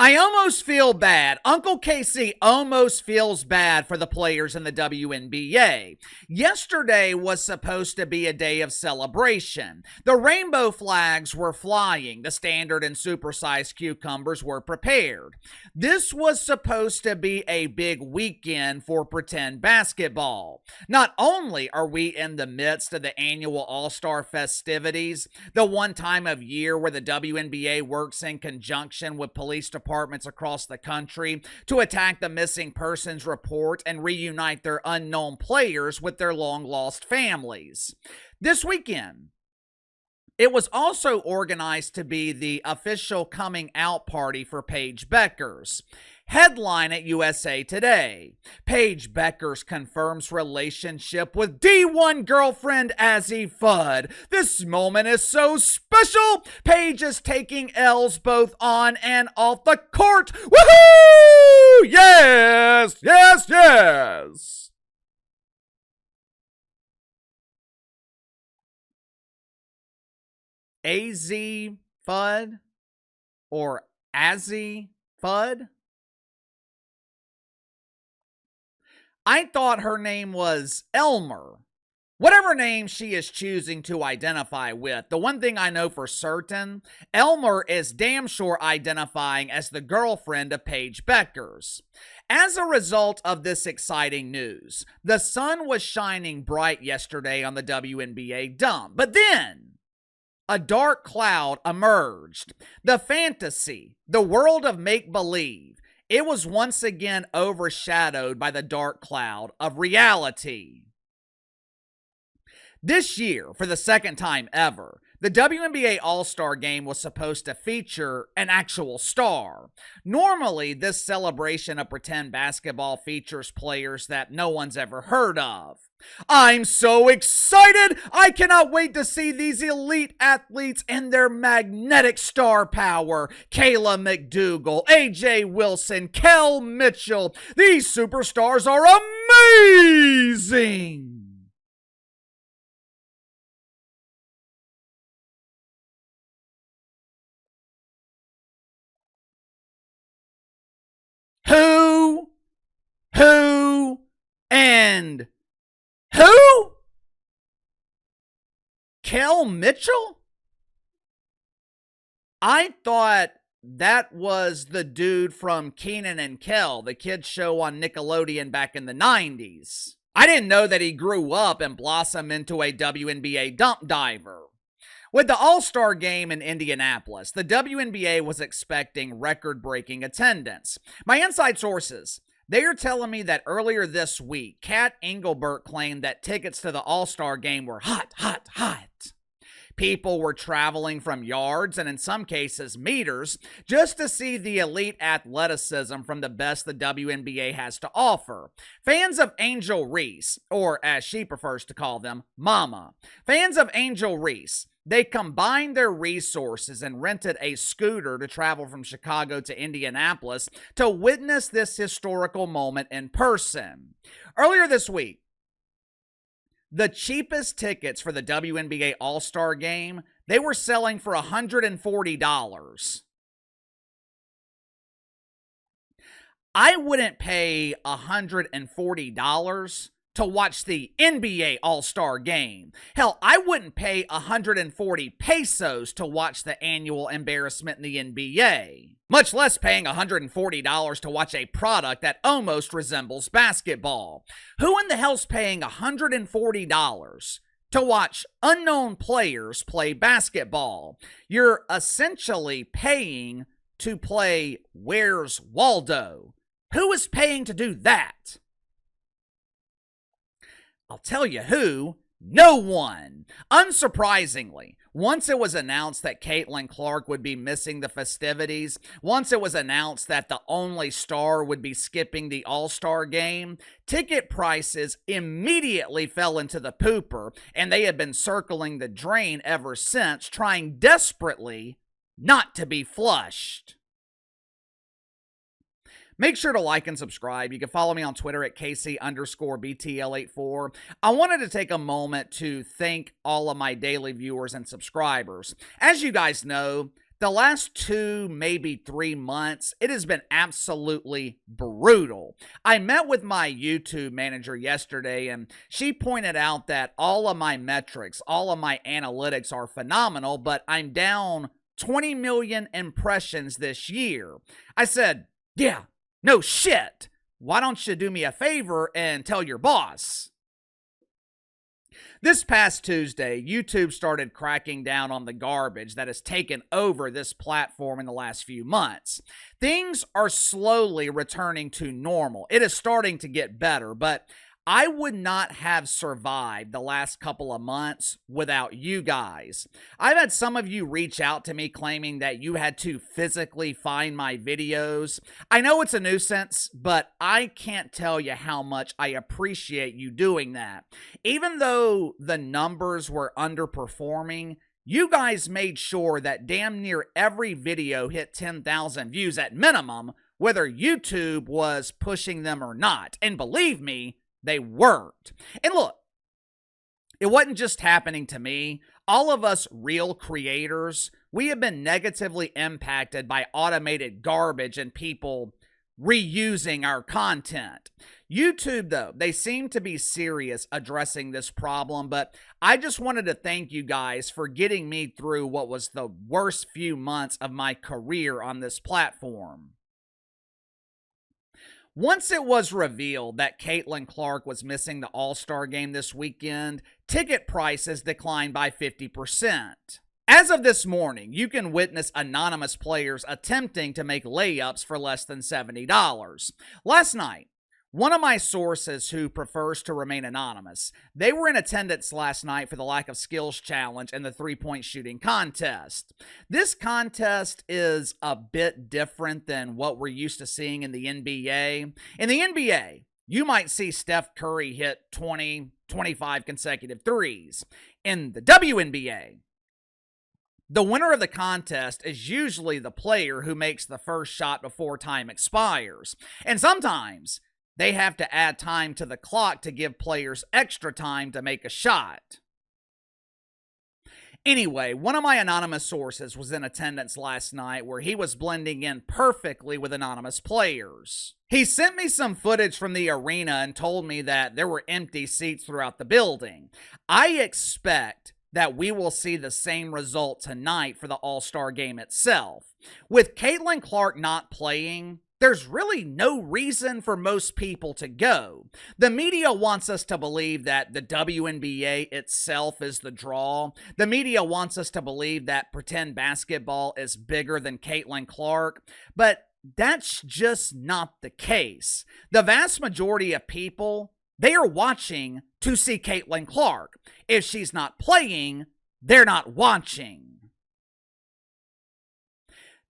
I almost feel bad. Uncle Casey almost feels bad for the players in the WNBA. Yesterday was supposed to be a day of celebration. The rainbow flags were flying. The standard and supersized cucumbers were prepared. This was supposed to be a big weekend for pretend basketball. Not only are we in the midst of the annual All-Star festivities, the one time of year where the WNBA works in conjunction with police departments across the country to attack the missing persons report and reunite their unknown players with their long-lost families. This weekend, it was also organized to be the official coming out party for Paige Bueckers. Headline at USA Today: Paige Bueckers confirms relationship with D1 girlfriend Azzi Fudd. This moment is so special. Paige is taking L's both on and off the court. Woohoo! Yes, yes, yes. Azzi Fudd or Azzi Fudd? I thought her name was Elmer. Whatever name she is choosing to identify with, the one thing I know for certain, Elmer is damn sure identifying as the girlfriend of Paige Bueckers. As a result of this exciting news, the sun was shining bright yesterday on the WNBA dump. But then, a dark cloud emerged. The fantasy, the world of make-believe, it was once again overshadowed by the dark cloud of reality. This year, for the second time ever, the WNBA All-Star Game was supposed to feature an actual star. Normally, this celebration of pretend basketball features players that no one's ever heard of. I'm so excited! I cannot wait to see these elite athletes and their magnetic star power. Kayla McDougal, AJ Wilson, Kel Mitchell. These superstars are amazing! Who, and who? Kel Mitchell? I thought that was the dude from Kenan and Kel, the kids show on Nickelodeon back in the 90s. I didn't know that he grew up and blossomed into a WNBA dump diver. With the All-Star Game in Indianapolis, the WNBA was expecting record-breaking attendance. My inside sources, they are telling me that earlier this week, Kat Engelbert claimed that tickets to the All-Star Game were hot. People were traveling from yards and in some cases meters just to see the elite athleticism from the best the WNBA has to offer. Fans of Angel Reese, or as she prefers to call them, Mama. Fans of Angel Reese, they combined their resources and rented a scooter to travel from Chicago to Indianapolis to witness this historical moment in person. Earlier this week, the cheapest tickets for the WNBA All-Star Game, they were selling for $140. I wouldn't pay $140 to watch the NBA All-Star Game. Hell, I wouldn't pay 140 pesos to watch the annual embarrassment in the NBA. Much less paying $140 to watch a product that almost resembles basketball. Who in the hell's paying $140 to watch unknown players play basketball? You're essentially paying to play Where's Waldo. Who is paying to do that? I'll tell you who. No one. Unsurprisingly, once it was announced that Caitlin Clark would be missing the festivities, once it was announced that the only star would be skipping the All-Star Game, ticket prices immediately fell into the pooper, and they have been circling the drain ever since, trying desperately not to be flushed. Make sure to like and subscribe. You can follow me on Twitter at KC_BTL84. I wanted to take a moment to thank all of my daily viewers and subscribers. As you guys know, The last 2, maybe 3 months, it has been absolutely brutal. I met with my YouTube manager yesterday, and she pointed out that all of my metrics, all of my analytics are phenomenal, but I'm down 20 million impressions this year. I said, yeah, no shit. Why don't you do me a favor and tell your boss? This past Tuesday, YouTube started cracking down on the garbage that has taken over this platform in the last few months. Things are slowly returning to normal. It is starting to get better, but I would not have survived the last couple of months without you guys. I've had some of you reach out to me claiming that you had to physically find my videos. I know it's a nuisance, but I can't tell you how much I appreciate you doing that. Even though the numbers were underperforming, you guys made sure that damn near every video hit 10,000 views at minimum, whether YouTube was pushing them or not. And believe me, they weren't. And look, it wasn't just happening to me. All of us real creators, we have been negatively impacted by automated garbage and people reusing our content. YouTube, though, they seem to be serious addressing this problem, but I just wanted to thank you guys for getting me through what was the worst few months of my career on this platform. Once it was revealed that Caitlin Clark was missing the All-Star game this weekend, ticket prices declined by 50%. As of this morning, you can witness anonymous players attempting to make layups for less than $70. Last night, one of my sources who prefers to remain anonymous, they were in attendance last night for the lack of skills challenge and the three-point shooting contest. This contest is a bit different than what we're used to seeing in the NBA. In the NBA, you might see Steph Curry hit 20, 25 consecutive threes. In the WNBA, the winner of the contest is usually the player who makes the first shot before time expires. And sometimes they have to add time to the clock to give players extra time to make a shot. Anyway, one of my anonymous sources was in attendance last night where he was blending in perfectly with anonymous players. He sent me some footage from the arena and told me that there were empty seats throughout the building. I expect that we will see the same result tonight for the All-Star game itself. With Caitlin Clark not playing, there's really no reason for most people to go. The media wants us to believe that the WNBA itself is the draw. The media wants us to believe that pretend basketball is bigger than Caitlin Clark, but that's just not the case. The vast majority of people, they are watching to see Caitlin Clark. If she's not playing, they're not watching.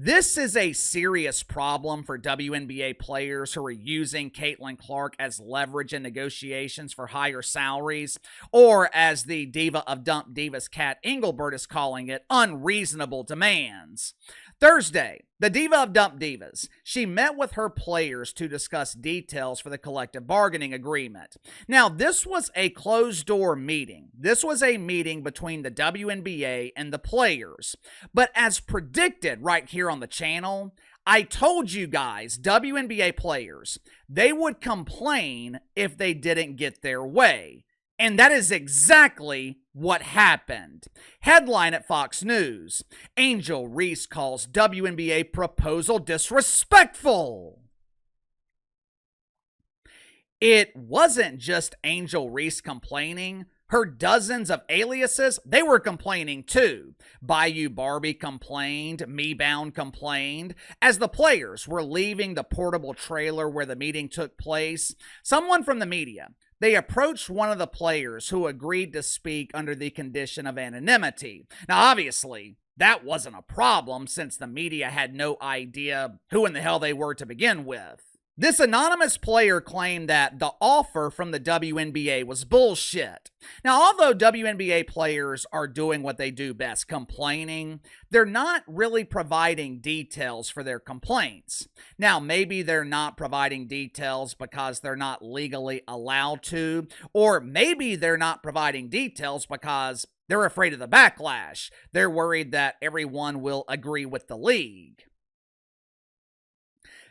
This is a serious problem for WNBA players who are using Caitlin Clark as leverage in negotiations for higher salaries, or as the diva of Dump Divas Kat Engelbert is calling it, unreasonable demands. Thursday, the diva of Dump Divas, she met with her players to discuss details for the collective bargaining agreement. Now, this was a closed-door meeting. This was a meeting between the WNBA and the players. But as predicted right here on the channel, I told you guys, WNBA players, they would complain if they didn't get their way. And that is exactly what happened. Headline at Fox News: Angel Reese calls WNBA proposal disrespectful. It wasn't just Angel Reese complaining. Her dozens of aliases, they were complaining too. Bayou Barbie complained, MeBound complained. As the players were leaving the portable trailer where the meeting took place, someone from the media, they approached one of the players who agreed to speak under the condition of anonymity. Now, obviously, that wasn't a problem since the media had no idea who in the hell they were to begin with. This anonymous player claimed that the offer from the WNBA was bullshit. Now, although WNBA players are doing what they do best, complaining, they're not really providing details for their complaints. Now, maybe they're not providing details because they're not legally allowed to, or maybe they're not providing details because they're afraid of the backlash. They're worried that everyone will agree with the league.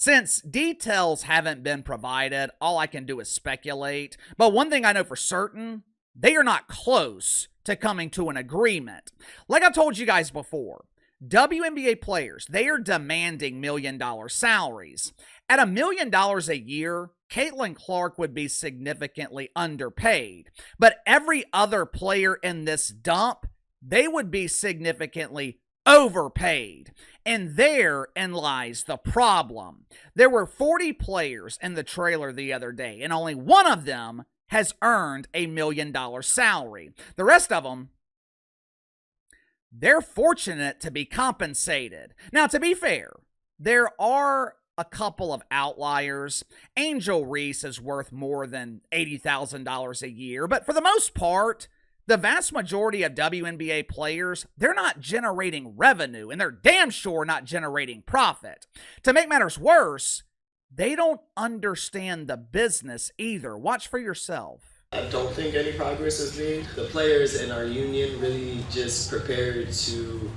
Since details haven't been provided, all I can do is speculate. But one thing I know for certain, they are not close to coming to an agreement. Like I told you guys before, WNBA players, they are demanding million-dollar salaries. At $1 million a year, Caitlin Clark would be significantly underpaid. But every other player in this dump, they would be significantly overpaid. And therein lies the problem. There were 40 players in the trailer the other day, and only one of them has earned $1 million salary. The rest of them, they're fortunate to be compensated. Now, to be fair, there are a couple of outliers. Angel Reese is worth more than $80,000 a year, but for the most part, the vast majority of WNBA players, they're not generating revenue, and they're damn sure not generating profit. To make matters worse, they don't understand the business either. Watch for yourself. I don't think any progress is made. The players in our union really just prepared to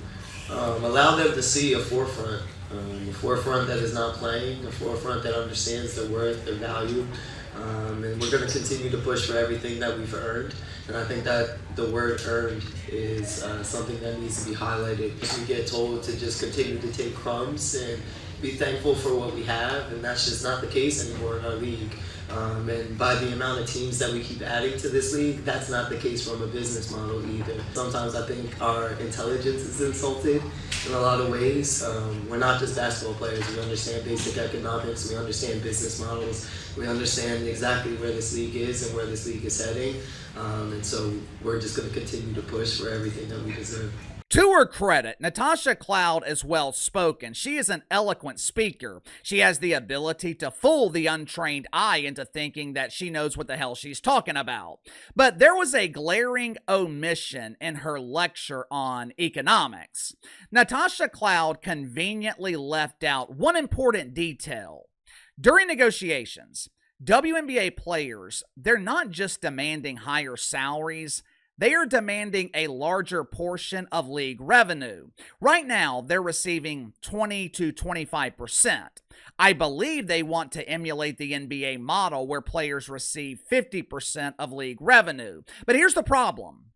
allow them to see a forefront that is not playing, a forefront that understands their worth, their value. And we're going to continue to push for everything that we've earned. And I think that the word earned is something that needs to be highlighted. We get told to just continue to take crumbs and be thankful for what we have, and that's just not the case anymore in our league. And by the amount of teams that we keep adding to this league, that's not the case from a business model either. Sometimes I think our intelligence is insulted in a lot of ways. We're not just basketball players. We understand basic economics. We understand business models. We understand exactly where this league is and where this league is heading. And so we're just going to continue to push for everything that we deserve. To her credit, Natasha Cloud is well-spoken. She is an eloquent speaker. She has the ability to fool the untrained eye into thinking that she knows what the hell she's talking about. But there was a glaring omission in her lecture on economics. Natasha Cloud conveniently left out one important detail. During negotiations, WNBA players, they're not just demanding higher salaries, they are demanding a larger portion of league revenue. Right now, they're receiving 20 to 25%. I believe they want to emulate the NBA model where players receive 50% of league revenue. But here's the problem.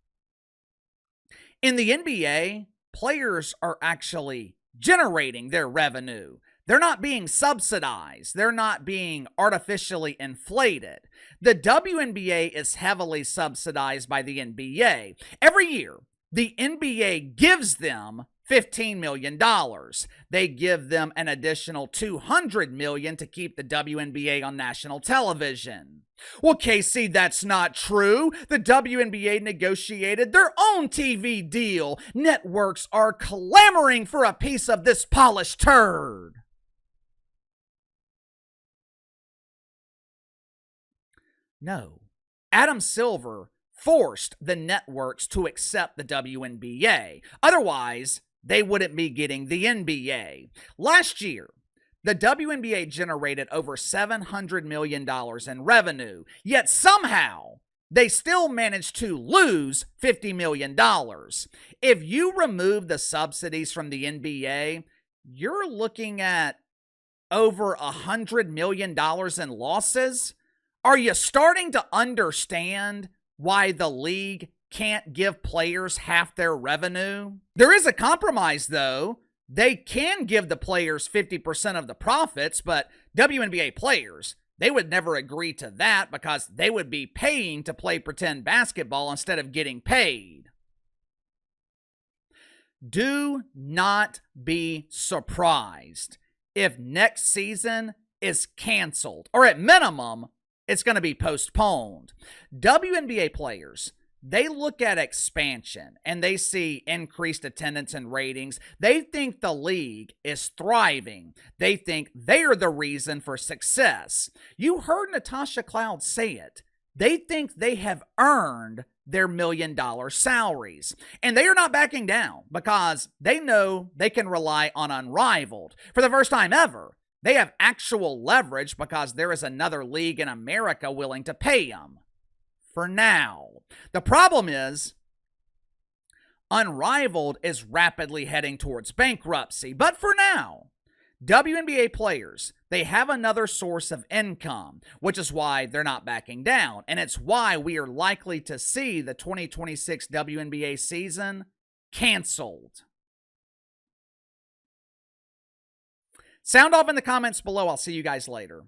In the NBA, players are actually generating their revenue. They're not being subsidized. They're not being artificially inflated. The WNBA is heavily subsidized by the NBA. Every year, the NBA gives them $15 million. They give them an additional $200 million to keep the WNBA on national television. Well, Casey, that's not true. The WNBA negotiated their own TV deal. Networks are clamoring for a piece of this polished turd. No. Adam Silver forced the networks to accept the WNBA. Otherwise, they wouldn't be getting the NBA. Last year, the WNBA generated over $700 million in revenue, yet somehow they still managed to lose $50 million. If you remove the subsidies from the NBA, you're looking at over $100 million in losses. Are you starting to understand why the league can't give players half their revenue? There is a compromise, though. They can give the players 50% of the profits, but WNBA players, they would never agree to that because they would be paying to play pretend basketball instead of getting paid. Do not be surprised if next season is canceled, or at minimum, it's going to be postponed. WNBA players, they look at expansion and they see increased attendance and ratings. They think the league is thriving. They think they're the reason for success. You heard Natasha Cloud say it. They think they have earned their $1 million salaries. And they are not backing down because they know they can rely on Unrivaled. For the first time ever, they have actual leverage because there is another league in America willing to pay them. For now. The problem is, Unrivaled is rapidly heading towards bankruptcy. But for now, WNBA players, they have another source of income, which is why they're not backing down. And it's why we are likely to see the 2026 WNBA season canceled. Sound off in the comments below. I'll see you guys later.